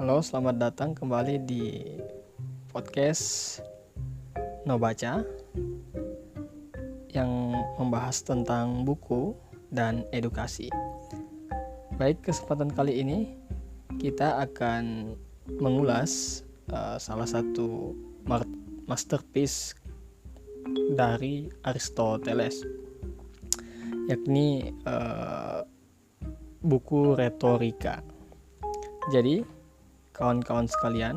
Halo, selamat datang kembali di podcast No Baca yang membahas tentang buku dan edukasi. Baik, kesempatan kali ini kita akan mengulas salah satu masterpiece dari Aristoteles, yakni buku Retorika. Jadi kawan-kawan sekalian,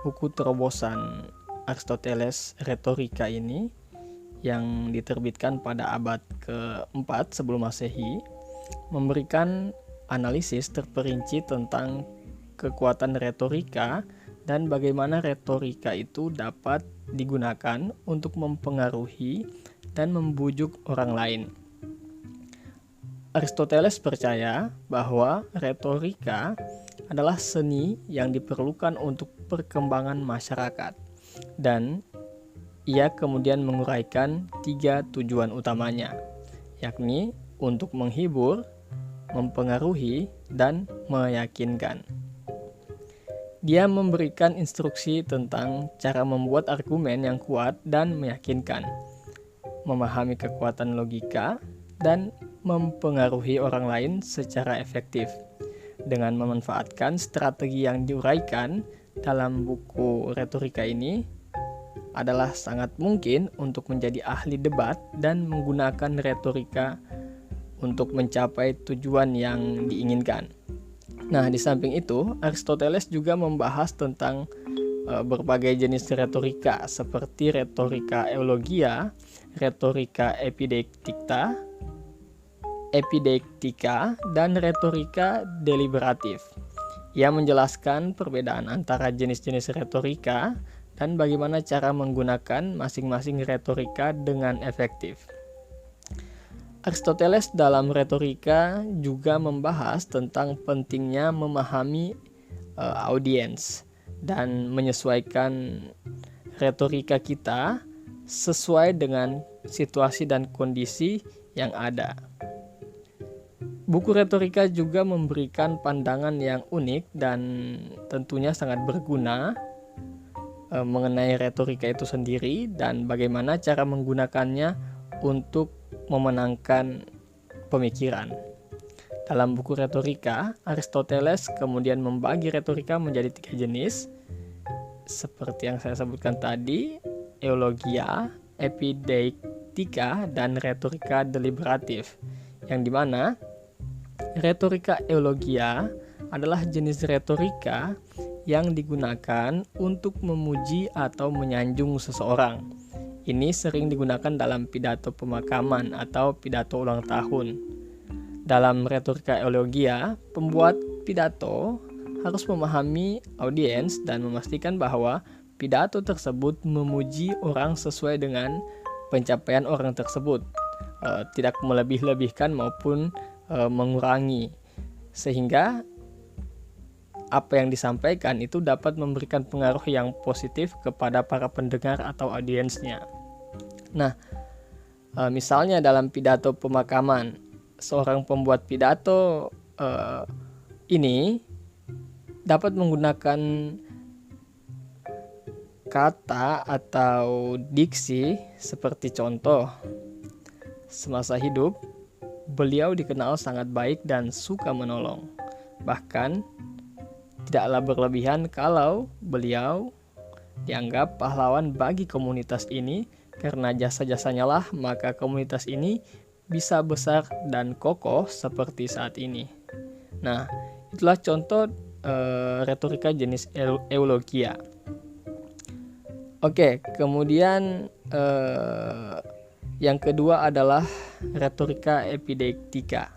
buku terobosan Aristoteles Retorika ini yang diterbitkan pada abad ke-4 sebelum Masehi memberikan analisis terperinci tentang kekuatan retorika dan bagaimana retorika itu dapat digunakan untuk mempengaruhi dan membujuk orang lain. Aristoteles percaya bahwa retorika adalah seni yang diperlukan untuk perkembangan masyarakat, dan ia kemudian menguraikan 3 tujuan utamanya, yakni untuk menghibur, mempengaruhi, dan meyakinkan. Dia memberikan instruksi tentang cara membuat argumen yang kuat dan meyakinkan, memahami kekuatan logika, dan mempengaruhi orang lain secara efektif dengan memanfaatkan strategi yang diuraikan dalam buku retorika ini. Adalah sangat mungkin untuk menjadi ahli debat dan menggunakan retorika untuk mencapai tujuan yang diinginkan. Nah, di samping itu, Aristoteles juga membahas tentang berbagai jenis retorika seperti retorika eulogia, retorika epidektika, dan retorika deliberatif. Ia menjelaskan perbedaan antara jenis-jenis retorika dan bagaimana cara menggunakan masing-masing retorika dengan efektif. Aristoteles dalam retorika juga membahas tentang pentingnya memahami audiens dan menyesuaikan retorika kita sesuai dengan situasi dan kondisi yang ada. Buku retorika juga memberikan pandangan yang unik dan tentunya sangat berguna mengenai retorika itu sendiri dan bagaimana cara menggunakannya untuk memenangkan pemikiran. Dalam buku retorika, Aristoteles kemudian membagi retorika menjadi 3 jenis, seperti yang saya sebutkan tadi, eulogia, epidektika, dan retorika deliberatif, yang dimana retorika eulogia adalah jenis retorika yang digunakan untuk memuji atau menyanjung seseorang. Ini sering digunakan dalam pidato pemakaman atau pidato ulang tahun. Dalam retorika eulogia, pembuat pidato harus memahami audiens dan memastikan bahwa pidato tersebut memuji orang sesuai dengan pencapaian orang tersebut, tidak melebih-lebihkan maupun mengurangi, sehingga apa yang disampaikan itu dapat memberikan pengaruh yang positif kepada para pendengar atau audiensnya. Nah, misalnya dalam pidato pemakaman, seorang pembuat pidato ini dapat menggunakan kata atau diksi seperti contoh, semasa hidup beliau dikenal sangat baik dan suka menolong. Bahkan tidaklah berlebihan kalau beliau dianggap pahlawan bagi komunitas ini, karena jasa-jasanya lah maka komunitas ini bisa besar dan kokoh seperti saat ini. Nah, itulah contoh retorika jenis eulogia. Oke, kemudian yang kedua adalah retorika epidektika,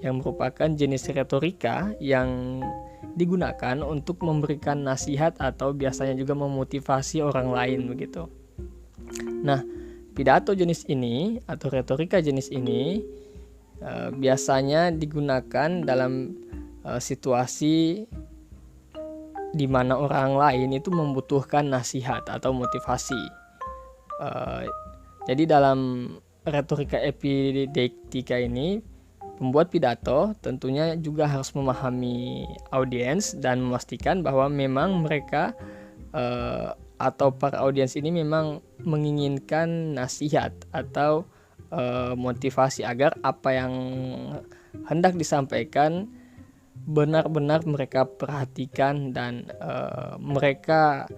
yang merupakan jenis retorika yang digunakan untuk memberikan nasihat atau biasanya juga memotivasi orang lain begitu. Nah, pidato jenis ini atau retorika jenis ini biasanya digunakan dalam situasi di mana orang lain itu membutuhkan nasihat atau motivasi. Jadi dalam retorika epidektika ini pembuat pidato tentunya juga harus memahami audiens dan memastikan bahwa memang mereka atau para audiens ini memang menginginkan nasihat atau motivasi agar apa yang hendak disampaikan benar-benar mereka perhatikan dan mereka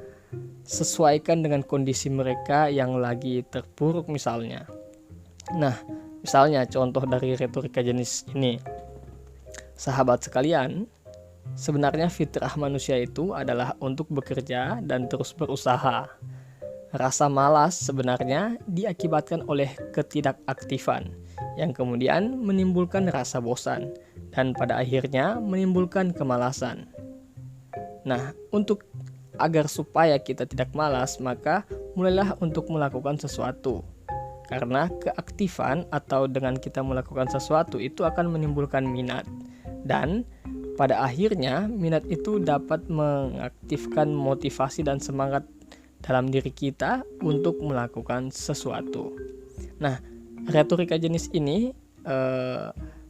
sesuaikan dengan kondisi mereka yang lagi terpuruk misalnya. Nah, misalnya contoh dari retorika jenis ini. Sahabat sekalian, sebenarnya fitrah manusia itu adalah untuk bekerja dan terus berusaha. Rasa malas sebenarnya diakibatkan oleh ketidakaktifan yang kemudian menimbulkan rasa bosan dan pada akhirnya menimbulkan kemalasan. Nah, agar supaya kita tidak malas, maka mulailah untuk melakukan sesuatu. Karena keaktifan atau dengan kita melakukan sesuatu itu akan menimbulkan minat. Dan pada akhirnya minat itu dapat mengaktifkan motivasi dan semangat dalam diri kita untuk melakukan sesuatu. Nah, retorika jenis ini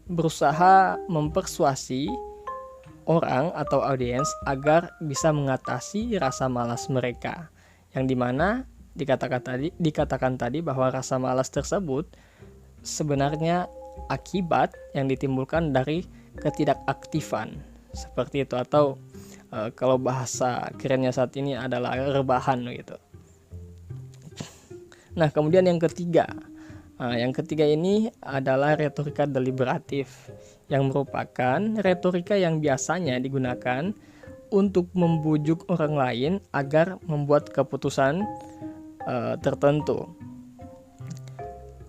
berusaha mempersuasi orang atau audiens agar bisa mengatasi rasa malas mereka, yang dimana dikatakan tadi bahwa rasa malas tersebut sebenarnya akibat yang ditimbulkan dari ketidakaktifan seperti itu, atau kalau bahasa kerennya saat ini adalah rebahan gitu. Nah, kemudian yang ketiga ini adalah retorika deliberatif, yang merupakan retorika yang biasanya digunakan untuk membujuk orang lain agar membuat keputusan tertentu,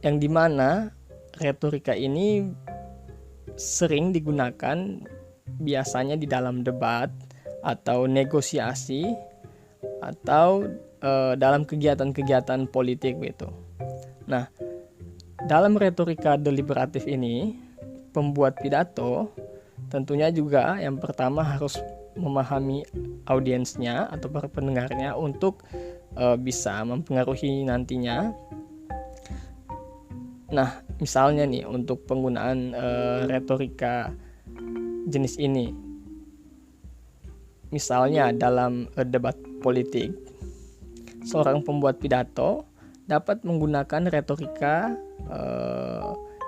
yang dimana retorika ini sering digunakan biasanya di dalam debat atau negosiasi atau dalam kegiatan-kegiatan politik gitu. Nah, dalam retorika deliberatif ini, pembuat pidato tentunya juga yang pertama harus memahami audiensnya atau para pendengarnya untuk bisa mempengaruhi nantinya. Nah, misalnya nih untuk penggunaan retorika jenis ini, misalnya dalam debat politik, seorang pembuat pidato dapat menggunakan retorika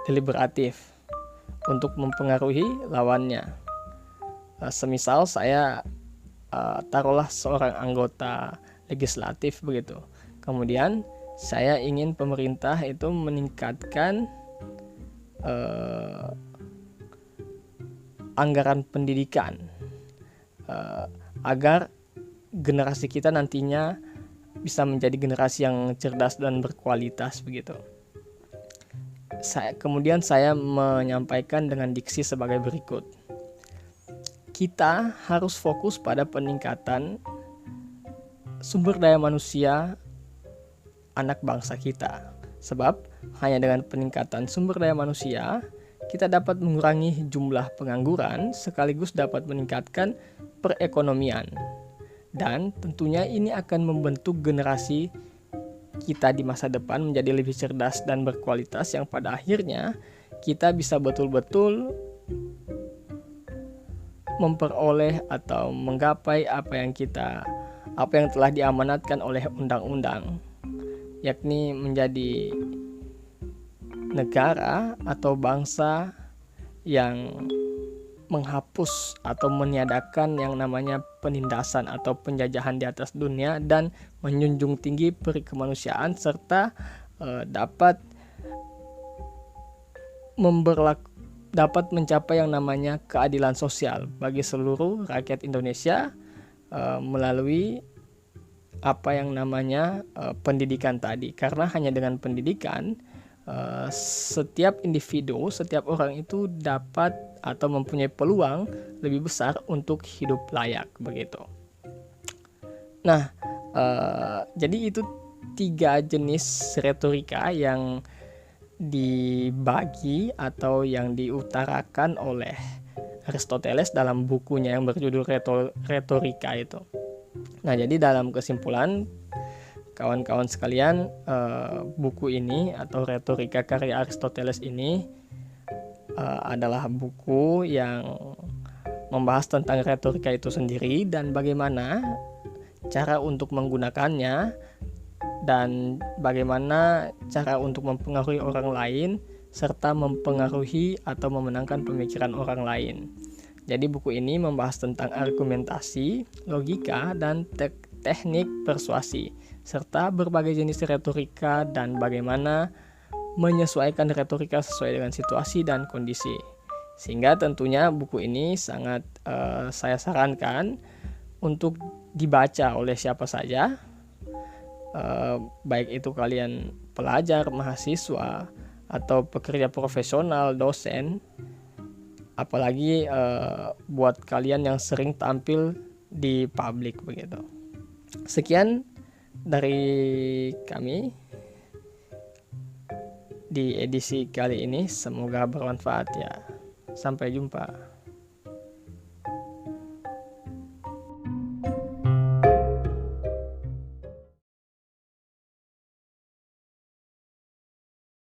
deliberatif untuk mempengaruhi lawannya. Semisal saya taruhlah seorang anggota legislatif begitu. Kemudian saya ingin pemerintah itu meningkatkan anggaran pendidikan agar generasi kita nantinya bisa menjadi generasi yang cerdas dan berkualitas begitu. Kemudian saya menyampaikan dengan diksi sebagai berikut. Kita harus fokus pada peningkatan sumber daya manusia anak bangsa kita. Sebab hanya dengan peningkatan sumber daya manusia, kita dapat mengurangi jumlah pengangguran sekaligus dapat meningkatkan perekonomian. Dan tentunya ini akan membentuk generasi kita di masa depan menjadi lebih cerdas dan berkualitas, yang pada akhirnya kita bisa betul-betul memperoleh atau menggapai apa yang telah diamanatkan oleh undang-undang, yakni menjadi negara atau bangsa yang menghapus atau meniadakan yang namanya penindasan atau penjajahan di atas dunia dan menjunjung tinggi peri kemanusiaan serta dapat mencapai yang namanya keadilan sosial bagi seluruh rakyat Indonesia melalui apa yang namanya pendidikan tadi. Karena hanya dengan pendidikan setiap individu, setiap orang itu dapat atau mempunyai peluang lebih besar untuk hidup layak begitu. Nah, jadi itu 3 jenis retorika yang dibagi atau yang diutarakan oleh Aristoteles dalam bukunya yang berjudul Retorika itu. Nah, jadi dalam kesimpulan, kawan-kawan sekalian, buku ini atau Retorika karya Aristoteles ini adalah buku yang membahas tentang retorika itu sendiri dan bagaimana cara untuk menggunakannya dan bagaimana cara untuk mempengaruhi orang lain serta mempengaruhi atau memenangkan pemikiran orang lain. Jadi buku ini membahas tentang argumentasi, logika, dan teknik persuasi serta berbagai jenis retorika dan bagaimana menyesuaikan retorika sesuai dengan situasi dan kondisi. Sehingga tentunya buku ini sangat saya sarankan untuk dibaca oleh siapa saja, baik itu kalian pelajar, mahasiswa, atau pekerja profesional, dosen, apalagi buat kalian yang sering tampil di publik begitu. Sekian dari kami di edisi kali ini, semoga bermanfaat ya. Sampai jumpa.